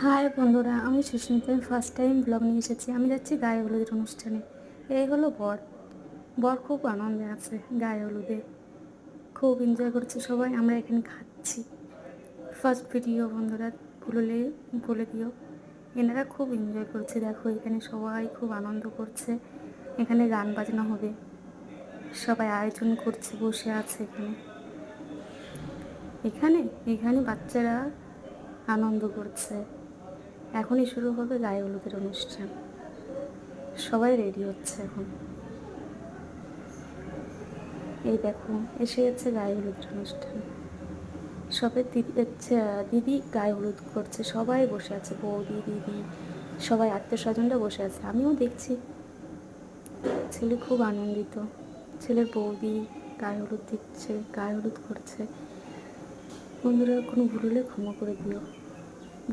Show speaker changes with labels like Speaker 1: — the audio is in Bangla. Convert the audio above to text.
Speaker 1: হাই বন্ধুরা, আমি সুস্মিতা। আমি ফার্স্ট টাইম ব্লগ নিয়ে এসেছি। আমি যাচ্ছি গায়ে হলুদের অনুষ্ঠানে। এই হলো বর। বর খুব আনন্দে আছে গায়ে হলুদে, খুব এনজয় করছে সবাই। আমরা এখানে খাচ্ছি। ফার্স্ট ভিডিও বন্ধুরা, ভুললে বলে দিও। এনারা খুব এনজয় করছে, দেখো এখানে সবাই খুব আনন্দ করছে। এখানে গান বাজনা হবে, সবাই আয়োজন করছে, বসে আছে এখানে। এখানে এখানে বাচ্চারা আনন্দ করছে। এখনই শুরু হবে গায়ে হলুদের অনুষ্ঠান। সবাই রেডি হচ্ছে এখন। এই দেখো এসে যাচ্ছে গায়ে হলুদের অনুষ্ঠান। সবাই দিদি গায়ে হলুদ করছে, সবাই বসে আছে, বৌদি দিদি সবাই আত্মীয় স্বজনরা বসে আছে। আমিও দেখছি। ছেলে খুব আনন্দিত। ছেলের বৌদি গায়ে হলুদ দিচ্ছে, গায়ে হলুদ করছে। বন্ধুরা কোনো ভুল হলে ক্ষমা করে দিও।